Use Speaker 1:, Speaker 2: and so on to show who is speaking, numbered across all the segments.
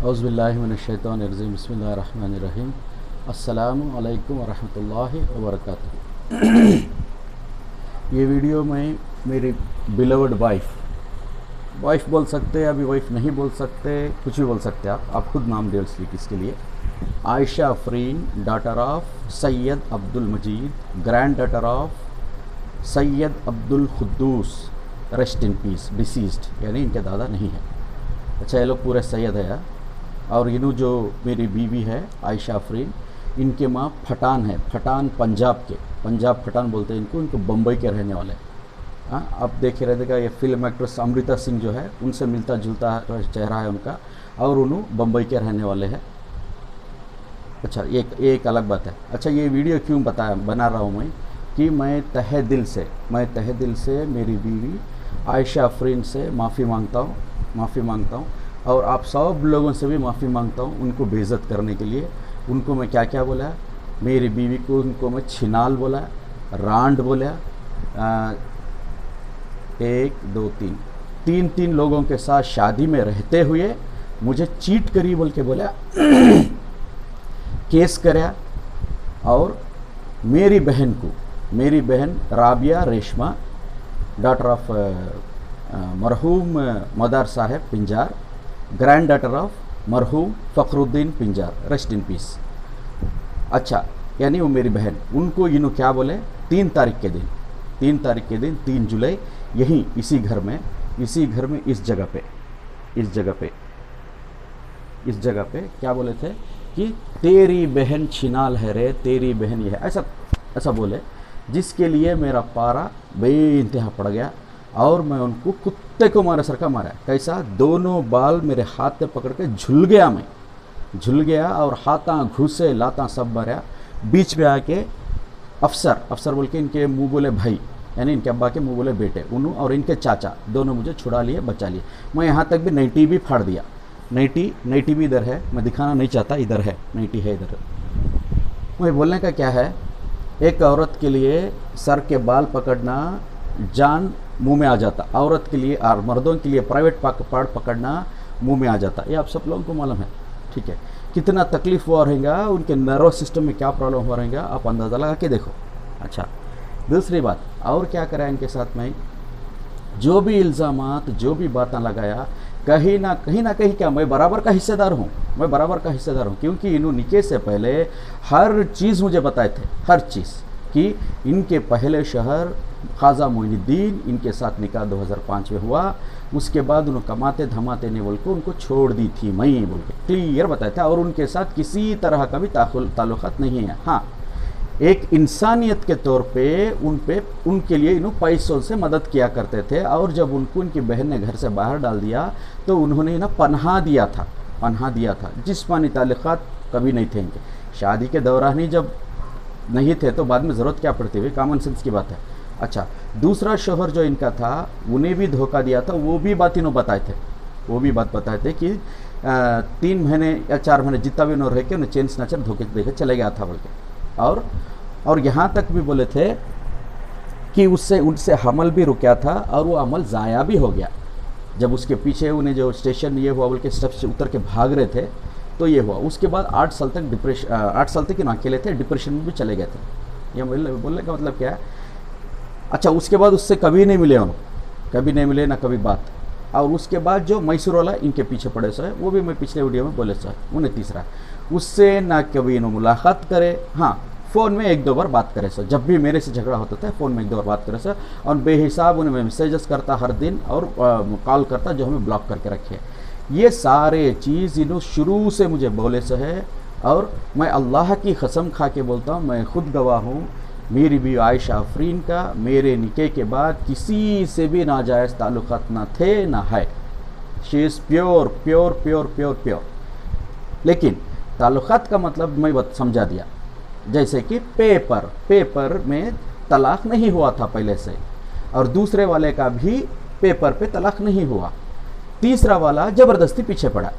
Speaker 1: औज़ुबिल्लाहि मिनश्शैतानिर्रजीम बिस्मिल्लाहिर्रहमानिर्रहीम अस्सलामु अलैकुम वरहमतुल्लाहि वबरकातुहू। ये वीडियो में मेरी बिलवड वाइफ बोल सकते हैं, अभी वाइफ नहीं बोल सकते, कुछ भी बोल सकते हैं आप खुद नाम दे इसके लिए। Aisha Afreen, daughter of Syed Abdul Majeed, granddaughter of Syed Abdul Khuddus, rest in peace, deceased, यानी इनके दादा नहीं है। अच्छा, ये लोग पूरे सैयद है। और इन्हों जो मेरी बीवी है आयशा अफरीन, इनके माँ फटान है, फटान पंजाब के, पंजाब फटान बोलते हैं इनको, इनको बम्बई के रहने वाले। हाँ, आप देखे रहेगा ये फिल्म एक्ट्रेस अमृता सिंह जो है उनसे मिलता जुलता चेहरा है उनका, और उन्होंने बम्बई के रहने वाले हैं। अच्छा, एक अलग बात है। अच्छा, ये वीडियो क्यों बना रहा हूँ मैं कि मैं तहे दिल से मेरी बीवी आयशा अफरीन से माफ़ी मांगता हूँ और आप सब लोगों से भी माफ़ी मांगता हूँ उनको बेइज्जत करने के लिए। उनको मैं क्या क्या बोला, मेरी बीवी को उनको मैं छिनाल बोला, रांड बोला, 1 2 3 लोगों के साथ शादी में रहते हुए मुझे चीट करी बोल के बोला, केस कराया। और मेरी बहन राबिया रेशमा, डॉटर ऑफ मरहूम मदार साहब पिंजार, ग्रैंड डॉटर ऑफ मरहूम फ़खरुद्दीन पिंजार, रेस्ट इन पीस। अच्छा, यानी वो मेरी बहन, उनको इन्हों क्या बोले, 3 तारीख के दिन 3 जुलाई, यहीं इसी घर में इस जगह पे क्या बोले थे कि तेरी बहन छिनाल है रे, तेरी बहन ये है, ऐसा बोले, जिसके लिए मेरा पारा बेइंतहा पड़ गया और मैं उनको कुत्ते को मारे सर का मारा। कैसा, दोनों बाल मेरे हाथ में पकड़ के झुल गया और हाथा घुसे लाता सब भरा। बीच में आके अफसर बोल के इनके मुँह बोले भाई, यानी इनके अब्बा के मुँह बोले बेटे, उन्होंने और इनके चाचा दोनों मुझे छुड़ा लिए, बचा लिए। मैं यहाँ तक भी नाइटी भी फाड़ दिया। नाइटी भी इधर है, मैं दिखाना नहीं चाहता, इधर है नाइटी है इधर। मैं बोलने का क्या है, एक औरत के लिए सर के बाल पकड़ना जान मुंह में आ जाता, औरत के लिए और मर्दों के लिए प्राइवेट पार्ट पकड़ना मुंह में आ जाता, ये आप सब लोगों को मालूम है। ठीक है, कितना तकलीफ हुआ रहेगा, उनके नर्वस सिस्टम में क्या प्रॉब्लम हो रहेगा, आप अंदाज़ा लगा के देखो। अच्छा, दूसरी बात और क्या करा इनके साथ में, जो भी इल्ज़ामात, जो भी बातें लगाया, कहीं ना कहीं क्या मैं बराबर का हिस्सेदार हूँ, क्योंकि इन्होंने निके से पहले हर चीज़ मुझे बताए थे, हर चीज़, कि इनके पहले शहर ख्वाजा मोइनुद्दीन, इनके साथ निकाह 2005 में हुआ, उसके बाद उन्होंने कमाते धमाते ने बोल के उनको छोड़ दी थी मैं बोल के क्लियर बताया था, और उनके साथ किसी तरह का भी ताल्लुकात नहीं है। हाँ, एक इंसानियत के तौर पे उनके लिए इन्होंने पैसों से मदद किया करते थे, और जब उनकी बहन ने घर से बाहर डाल दिया तो उन्होंने ना पनाह दिया था। जिस्मानी ताल्लुकात कभी नहीं थे इनके, शादी के दौरान ही जब नहीं थे तो बाद में ज़रूरत क्या पड़ती है, कॉमन सेंस की बात है। अच्छा, दूसरा शोहर जो इनका था उन्हें भी धोखा दिया था, वो भी बात बताए थे कि 3 महीने या 4 महीने जितना भी उन्होंने रह के उन्हें चेन स्नैचर धोखे देके चले गया था बोल के। और यहाँ तक भी बोले थे कि उनसे हमल भी रुका था और वो अमल ज़ाया भी हो गया। जब उसके पीछे उन्हें जो स्टेशन ये हुआ बोल के स्टेप से उतर के भाग रहे थे तो ये हुआ। उसके बाद 8 साल तक इन अकेले थे, डिप्रेशन में भी चले गए थे। ये बोलने का मतलब क्या है। अच्छा, उसके बाद उससे कभी नहीं मिले ना कभी बात। और उसके बाद जो मैसूर वाला इनके पीछे पड़े सो है, वो भी मैं पिछले वीडियो में बोले सो है, उन्हें तीसरा उससे ना कभी इन्होंने मुलाकात करे, हाँ फ़ोन में 1-2 बार बात करे सो, जब भी मेरे से झगड़ा होता था फ़ोन में 1-2 बार बात करे सो, और बेहिसाब उन्हें मैसेजेस करता हर दिन और कॉल करता जो हमें ब्लॉक करके रखे। ये सारे चीज़ इन्हों शुरू से मुझे बोले सो है, और मैं अल्लाह की कसम खा के बोलता हूँ, मैं खुद गवाह हूँ, मेरी भी आयशा अफरीन का मेरे निके के बाद किसी से भी नाजायज़ ताल्लुकात ना थे ना है। She is pure. लेकिन ताल्लुकात का मतलब मैं समझा दिया, जैसे कि पेपर में तलाक नहीं हुआ था पहले से, और दूसरे वाले का भी पेपर पे तलाक नहीं हुआ, तीसरा वाला ज़बरदस्ती पीछे पड़ा।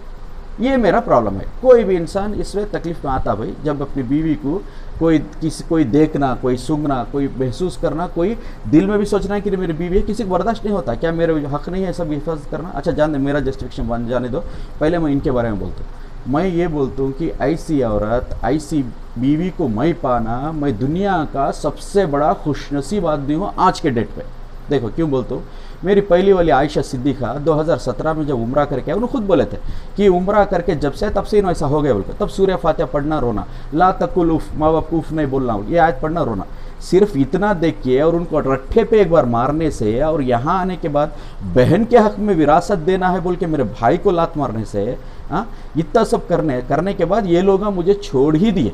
Speaker 1: ये मेरा प्रॉब्लम है। कोई भी इंसान इसमें तकलीफ में आता भाई, जब अपनी बीवी को कोई देखना, कोई सूंघना, कोई महसूस करना, कोई दिल में भी सोचना है कि मेरी बीवी है, किसी को बर्दाश्त नहीं होता। क्या मेरे हक नहीं है सब हिफाजत करना? अच्छा जान दे, मेरा जस्टिफिकेशन बन जाने दो, पहले मैं इनके बारे में बोलता हूँ। मैं ये बोलता हूँ कि ऐसी औरत, ऐसी बीवी को मैं पाना, मैं दुनिया का सबसे बड़ा खुशनसीब आदमी हूँ आज के डेट पे। देखो क्यों बोलता हूँ, मेरी पहली वाली आयशा सिद्दीक़ा 2017 में जब उम्रा करके उन्होंने खुद बोले थे कि उम्रा करके जब से तब से ऐसा हो गया बोलकर, तब सूर्य फातिहा पढ़ना रोना, ला तकुल उफ, माँ बाप उफ नहीं बोलना, ये आयत पढ़ना रोना। सिर्फ इतना देख के और उनको रट्ठे पे एक बार मारने से और यहाँ आने के बाद बहन के हक में विरासत देना है बोल के मेरे भाई को लात मारने से, इतना सब करने के बाद ये लोग मुझे छोड़ ही दिए,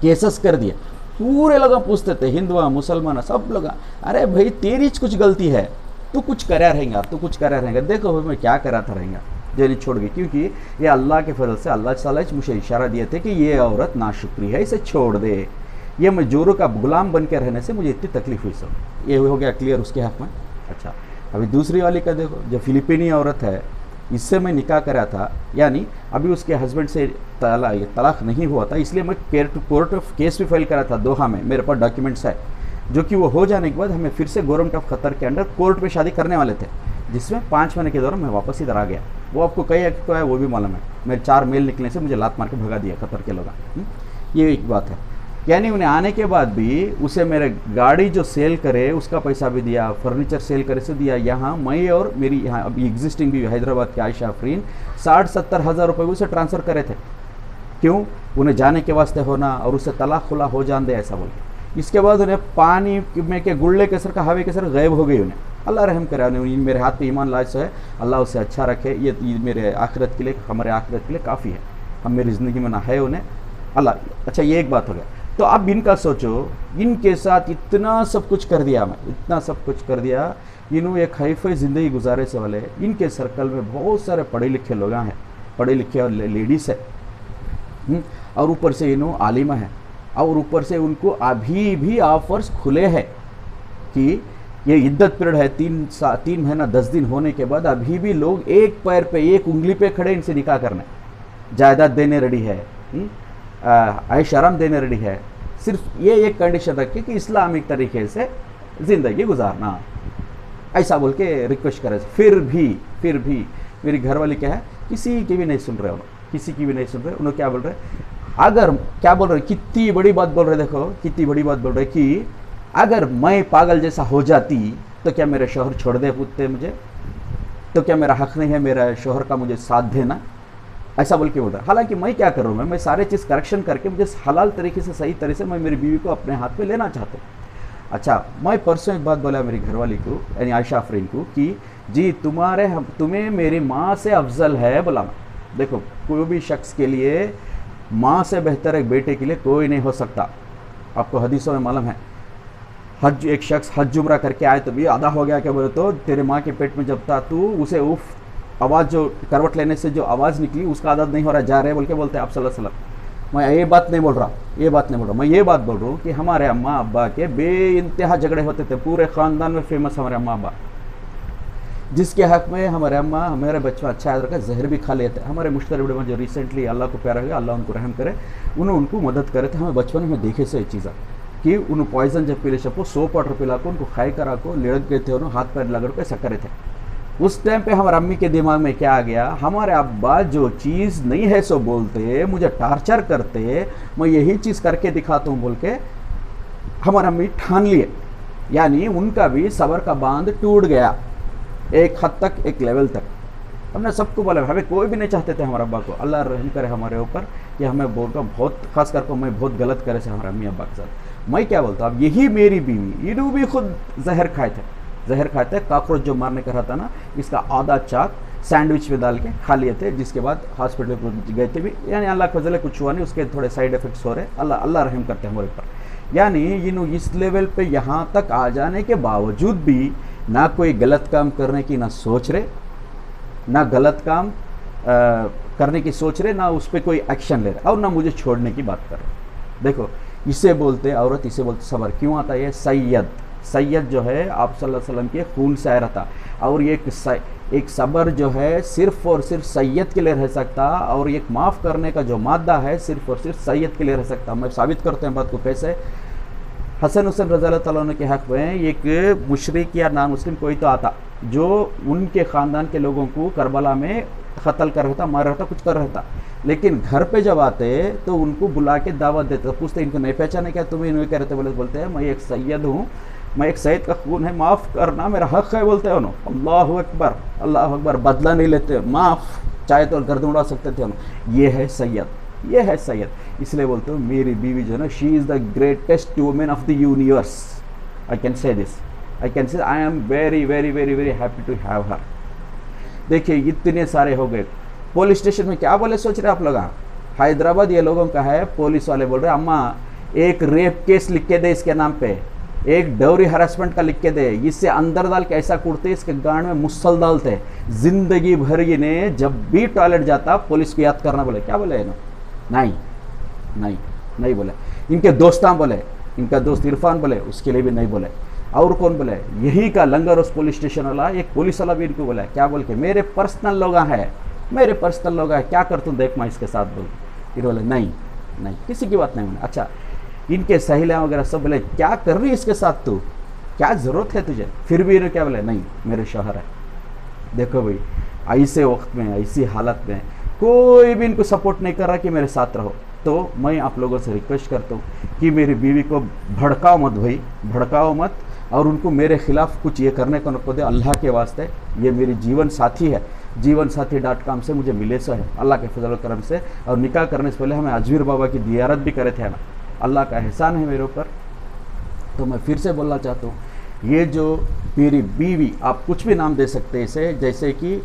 Speaker 1: केसेस कर दिए। पूरे लोग पूछते थे, हिंदू मुसलमान सब लोग, अरे भाई तेरी कुछ गलती है, तू कुछ करा रहेगा, तू कुछ करा रहेगा। देखो भाई मैं क्या करा था रहेगा जो नहीं छोड़ गई, क्योंकि ये अल्लाह के फजल से अल्लाह ताला मुझे इशारा दिए थे कि ये औरत नाशुक्री है, इसे छोड़ दे। ये मजदूरों का गुलाम बन के रहने से मुझे इतनी तकलीफ हुई। सब ये हो गया क्लियर उसके हक में। अच्छा अभी दूसरी वाली का देखो, जो फिलिपीनी औरत है, इससे मैं निकाह करा था, यानी अभी उसके हस्बैंड से तलाक नहीं हुआ था, इसलिए मैं कोर्ट ऑफ केस भी फाइल करा था दोहा में, मेरे पास डॉक्यूमेंट्स है, जो कि वो हो जाने के बाद हमें फिर से गवर्नमेंट ऑफ कतर के अंडर कोर्ट में शादी करने वाले थे, जिसमें 5 महीने के दौरान मैं वापस इधर आ गया। वो आपको कई एक तो है वो भी मालूम है, मेरे 4 मेल निकलने से मुझे लात मार के भगा दिया कतर के लोग। ये एक बात है। यानी उन्हें आने के बाद भी उसे मेरे गाड़ी जो सेल करे उसका पैसा भी दिया, फर्नीचर सेल करे से दिया। यहाँ मैं और मेरी यहाँ अभी एग्जिस्टिंग भी हैदराबाद के आयशा अफरीन 60-70 हज़ार रुपये उसे ट्रांसफ़र करे थे। क्यों? उन्हें जाने के वास्ते होना और उससे तलाक खुला हो जान दे ऐसा बोल के। इसके बाद उन्हें पानी में के गुल्ले के सर का हवे के सर गायब हो गई। उन्हें अल्लाह रहम करे, उन्हें मेरे हाथ पे ईमान लाज है, अल्लाह उसे अच्छा रखे। ये मेरे आखिरत के लिए, हमारे आखिरत के लिए काफ़ी है। हम मेरी ज़िंदगी में ना है उन्हें अल्लाह। अच्छा ये एक बात हो गया। तो अब इनका सोचो, इनके साथ इतना सब कुछ कर दिया, मैं इतना सब कुछ कर दिया, इन्होंने एक हाईफाई ज़िंदगी गुजारे से वाले, इनके सर्कल में बहुत सारे पढ़े लिखे लोग हैं, पढ़े लिखे और लेडीज़ है, और ऊपर से इन्हों आलिमा है, और ऊपर से उनको अभी भी ऑफर्स खुले हैं कि ये इद्दत पीरियड है 3 महीना 10 दिन होने के बाद अभी भी लोग एक पैर पे, एक उंगली पे खड़े इनसे निकाह करने, जायदाद देने रेडी है, ऐश आराम देने रेडी है। सिर्फ ये एक कंडीशन रखी कि इस्लामिक तरीके से ज़िंदगी गुजारना, ऐसा बोल के रिक्वेस्ट करे। फिर भी मेरी घरवाली क्या है, किसी की भी नहीं सुन रहे, किसी की भी नहीं सुन रहे। उन्होंने क्या बोल रहे, अगर क्या बोल रहे, कितनी बड़ी बात बोल रहे, देखो कितनी बड़ी बात बोल रहे कि अगर मैं पागल जैसा हो जाती तो क्या मेरे शोहर छोड़ दे पूछते मुझे, तो क्या मेरा हक नहीं है मेरा शोहर का मुझे साथ देना, ऐसा बोल के बोल रहा है। हालांकि मैं क्या कर रहा हूँ, मैं सारे चीज़ करेक्शन करके मुझे हलाल तरीके से, सही तरह से मैं मेरी बीवी को अपने हाथ पे लेना चाहता हूँ। अच्छा मैं परसों एक बात बोला मेरी घरवाली को, यानी आयशा अफरीन को, कि जी तुम्हें मेरी माँ से अफजल है बोला। देखो कोई भी शख्स के लिए माँ से बेहतर एक बेटे के लिए कोई नहीं हो सकता। आपको हदीसों में मालूम है, हज एक शख्स हज उम्रा करके आए तो भी आधा हो गया, क्या बोले तो तेरे माँ के पेट में जब था तू उसे उफ आवाज़, जो करवट लेने से जो आवाज़ निकली उसका आदत नहीं हो रहा, जा रहे बोल के बोलते हैं आप सल्लल्लाहु अलैहि वसल्लम। मैं ये बात नहीं बोल रहा, मैं ये बात बोल रहा हूँ कि हमारे अम्मा अब्बा के बेइंतहा झगड़े होते थे, पूरे ख़ानदान में फेमस हमारे अम्मा अब्बा, जिसके हक में हमारे अम्मा हमारे बच्चा अच्छा याद रखा जहर भी खा लेते। हमारे मुश्तर बड़े जो रिसेंटली अल्लाह को प्यारा गया, अल्लाह उनको रहम करे, उन्होंने उनको मदद करे थे। हमें बचपन में देखे से चीज़ा कि उन्होंने पॉइजन जब पीले शपो सोप वाटर पिला को उनको खाए करा को लड़क गए थे, उन्होंने हाथ पैर लगड़ के ऐसा करे थे। उस टाइम पे हमारे अम्मी के दिमाग में क्या आ गया, हमारे अब्बा जो चीज़ नहीं है सो बोलते, मुझे टार्चर करते, मैं यही चीज़ करके दिखाता हूँ बोल के हमारे अम्मी ठान लिए। यानी उनका भी सबर का बांध टूट गया एक हद तक, एक लेवल तक। हमने सबको बोला, हमें कोई भी नहीं चाहते थे हमारे अब्बा को, अल्लाह रहम करे हमारे ऊपर, कि हमें बोल कर बहुत खास करके मैं बहुत गलत करे से हमारे अम्मी अब्बा के साथ। मैं क्या बोलता, अब यही मेरी बीवी, इन्हों भी खुद जहर खाए थे, काकरोच जो मारने का रहा था ना, इसका आधा चाक सैंडविच में डाल के खा लिए थे, जिसके बाद हॉस्पिटल गए थे भी। यानी अल्लाह के फजल कुछ हुआ नहीं, उसके थोड़े साइड इफेक्ट्स हो रहे, अल्लाह रहम करते हैं हमारे ऊपर। यानी इन्हों इस लेवल पे यहाँ तक आ जाने के बावजूद भी ना कोई गलत काम करने की ना सोच रहे, ना गलत काम करने की सोच रहे, ना उस पर कोई एक्शन ले रहे, और ना मुझे छोड़ने की बात कर रहे। देखो इसे बोलते औरत, इसे बोलते सबर। क्यों आता है? सैयद जो है आप सल्लल्लाहु अलैहि वसल्लम के खून से आया रहता, और ये एक सब्र जो है सिर्फ और सिर्फ सैयद के लिए रह सकता, और एक माफ़ करने का जो मादा है सिर्फ और सिर्फ सैयद के लिए रह सकता। मैं साबित करते हैं बात को कैसे। हसन हुसैन रज़ी अल्लाह तआला अन्हु के हक़ में एक मुशरिक या नान मुस्लिम कोई तो आता जो उनके ख़ानदान के लोगों को करबला में कत्ल कर रहा था, मार रहा था, कुछ कर रहा था, लेकिन घर पे जब आते तो उनको बुला के दावत देते, पूछते इनको नहीं पहचाने क्या तुम्हें, इन्हें कह रहे थे, बोलते हैं मैं एक सैयद हूँ, मैं एक सैयद का खून है, माफ़ करना मेरा हक़ है, बोलते हैं उन्होंने। अल्लाह अकबर, अल्लाह अकबर, बदला नहीं लेते, माफ़, चाहे तो गर्दन उड़ा सकते थे उन्होंने। ये है सैयद, ये है सैयद। इसलिए बोलते हो मेरी बीवी जो है ना, she is the greatest women of the universe. I can say this, I can say, I am very very very very happy to have her. देखिए इतने सारे हो गए। पुलिस स्टेशन में क्या बोले सोच रहे आप लोग? हैदराबाद ये लोगों का है, पुलिस वाले बोल रहे अम्मा एक रेप केस लिख के दे इसके नाम पे, एक डोरी हरासमेंट का लिख के दे, इससे अंदर डाल के ऐसा कूटते इसके गांड में मुसल डालते, जिंदगी भर ये ने जब भी टॉयलेट जाता पुलिस को याद करना। बोले क्या बोले? नहीं नहीं नहीं बोले। इनके दोस्तां बोले, इनका दोस्त इरफान बोले, उसके लिए भी नहीं बोले। और कौन बोले? यही का लंगर उस पुलिस स्टेशन वाला, एक पुलिस वाला भी इनको बोला क्या बोल के, मेरे पर्सनल लोग हैं, मेरे पर्सनल लोग हैं, क्या कर तू देख मैं इसके साथ बोल। फिर बोले नहीं नहीं किसी की बात नहीं बोले। अच्छा इनके सहेलियाँ वगैरह सब बोले क्या कर रही है इसके साथ तू, क्या ज़रूरत है तुझे? फिर भी इन्हें क्या बोले? नहीं मेरे शौहर है। देखो भाई ऐसे वक्त में, ऐसी हालत में कोई भी इनको सपोर्ट नहीं कर रहा कि मेरे साथ रहो। तो मैं आप लोगों से रिक्वेस्ट करता हूँ कि मेरी बीवी को भड़काओ मत भाई, भड़काओ मत, और उनको मेरे खिलाफ कुछ ये करने को नको दे अल्लाह के वास्ते। ये मेरी जीवन साथी है, जीवनसाथी.com से मुझे मिले सो है अल्लाह के फजल करम से। और निकाह करने से पहले हमें अजमेर बाबा की ज़ियारत भी करे थे ना, अल्लाह का एहसान है मेरे ऊपर। तो मैं फिर से बोलना चाहता हूँ, ये जो मेरी बीवी, आप कुछ भी नाम दे सकते हैं इसे, जैसे कि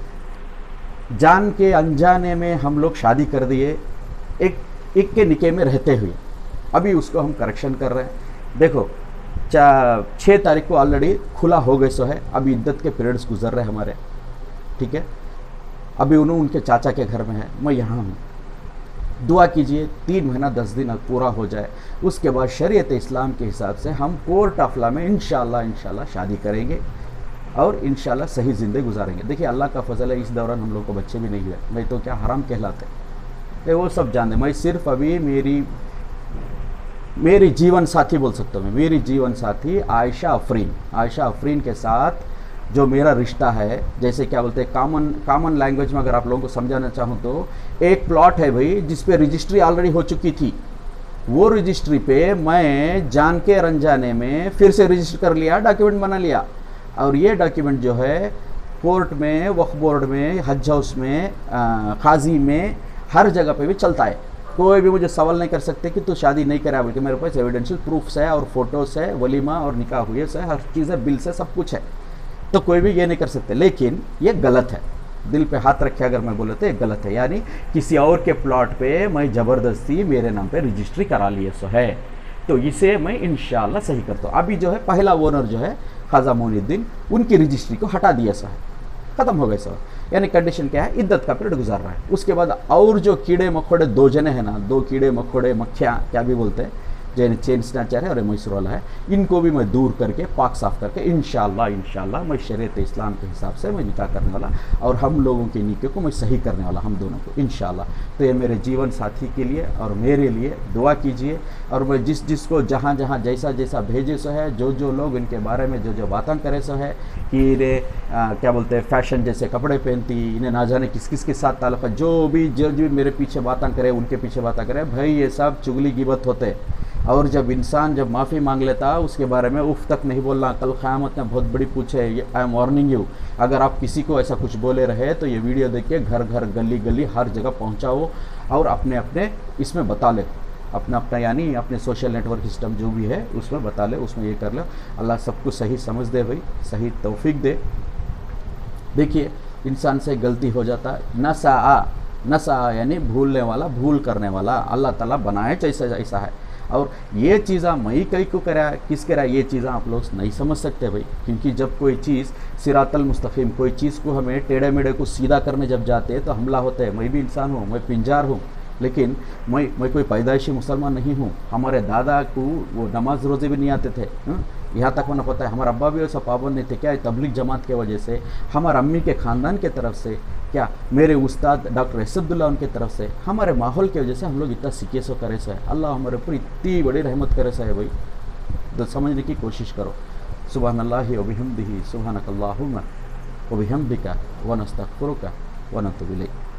Speaker 1: जान के अनजाने में हम लोग शादी कर दिए एक के निके में रहते हुए, अभी उसको हम करेक्शन कर रहे हैं। देखो 6 तारीख को ऑलरेडी खुला हो गए सो है, अभी इद्दत के पीरियड्स गुजर रहे हमारे, ठीक है। अभी उनके चाचा के घर में है, मैं यहाँ हूँ। दुआ कीजिए 3 महीना 10 दिन पूरा हो जाए, उसके बाद शरीयत इस्लाम के हिसाब से हम कोर्ट ऑफला में इंशाल्लाह शादी करेंगे और इंशाल्लाह सही ज़िंदगी गुजारेंगे। देखिए अल्लाह का फजल है, इस दौरान हम लोग को बच्चे भी नहीं हुए, नहीं तो क्या हराम कहलाते, तो वो सब जान दे। मैं सिर्फ अभी मेरी जीवन साथी बोल सकता हूँ, मेरी जीवन साथी आयशा अफरीन के साथ जो मेरा रिश्ता है, जैसे क्या बोलते हैं कॉमन लैंग्वेज में अगर आप लोगों को समझाना चाहूँ तो, एक प्लॉट है भाई जिस पे रजिस्ट्री ऑलरेडी हो चुकी थी, वो रजिस्ट्री पे मैं जान के अनजाने में फिर से रजिस्टर कर लिया, डॉक्यूमेंट बना लिया, और ये डॉक्यूमेंट जो है कोर्ट में, वक्फ बोर्ड में, हज हाउस में, काजी में, हर जगह पे भी चलता है। कोई भी मुझे सवाल नहीं कर सकते कि तू शादी नहीं करा, बल्कि मेरे पास एविडेंशियल प्रूफ्स है और फोटोस है, वलीमा और निकाह हुए से, हर चीज़ है, बिल से सब कुछ है, तो कोई भी ये नहीं कर सकते। लेकिन ये गलत है, दिल पे हाथ रखे अगर मैं बोले तो ये गलत है, यानी किसी और के प्लॉट पे मैं ज़बरदस्ती मेरे नाम पे रजिस्ट्री करा लिए सो है, तो इसे मैं इंशाल्लाह सही करता हूँ। अभी जो है पहला ओनर जो है ख्वाजा मोइनुद्दीन, उनकी रजिस्ट्री को हटा दिया सो है, ख़त्म हो गए सो, यानी कंडीशन क्या है, इद्दत का पीरियड गुजार रहा है। उसके बाद और जो कीड़े मकोड़े 2 जने हैं ना, 2 कीड़े मकोड़े मक्खियाँ क्या भी बोलते हैं, जो चेन स्नैचर है और मैसूर वाला है, इनको भी मैं दूर करके पाक साफ करके इंशाल्लाह मैं शरीयत इस्लाम के हिसाब से मैं निकाह करने वाला, और हम लोगों के निकाह को मैं सही करने वाला, हम दोनों को इंशाल्लाह। तो ये मेरे जीवन साथी के लिए और मेरे लिए दुआ कीजिए, और मैं जिसको जहाँ जैसा भेजे सो है, जो लोग इनके बारे में जो बातें करे सो है कि क्या बोलते हैं फैशन जैसे कपड़े पहनती, इन्हें ना जाने किस के साथ ताल्लुक़ है, जो भी मेरे पीछे बातें करे, उनके पीछे बातें करे, भाई ये सब चुगली गिबत होते। और जब इंसान जब माफ़ी मांग लेता उसके बारे में उफ तक नहीं बोलना, कल क़यामत में बहुत बड़ी पूछे। आई एम वार्निंग यू, अगर आप किसी को ऐसा कुछ बोले रहे तो ये वीडियो देख के घर गली हर जगह पहुंचाओ, और अपने इसमें बता ले, अपना यानी अपने सोशल नेटवर्क सिस्टम जो भी है उसमें बता ले, उसमें ये कर ले। अल्लाह सबको सही समझ दे भाई, सही तौफीक दे। देखिए इंसान से गलती हो जाता, नसा यानी भूलने वाला, भूल करने वाला, अल्लाह ताला बनाए ऐसा है। और ये चीज़ा मई कई को करा, किस करा, ये चीज़ा आप लोग नहीं समझ सकते भाई, क्योंकि जब कोई चीज़ सिरातल मुस्तकीम, कोई चीज़ को हमें टेढ़े मेढ़े को सीधा करने जब जाते हैं तो हमला होता है। मैं भी इंसान हूँ, मैं पिंजार हूँ, लेकिन मैं कोई पैदाइशी मुसलमान नहीं हूँ। हमारे दादा को वो नमाज रोज़े भी नहीं आते थे, यहाँ तक होना पता है हमारा अब्बा भी वैसा पाबंद नहीं थे, क्या तबलीग जमात के वजह से, हमारे अम्मी के ख़ानदान के तरफ से, क्या मेरे उस्ताद डॉक्टर असदुल्ला उनके तरफ से, हमारे माहौल की वजह से हम लोग इतना सीखे सो करे सो है। अल्लाह हमारे ऊपर इतनी बड़ी रहमत करे सो है भाई, तो समझने की कोशिश करो। सुबहानल्लाहि व बिहम्दिही सुबहानकल्लाहुम्मा व बिहम्दिका व नस्तगफिरुका व नतूबु इलैक।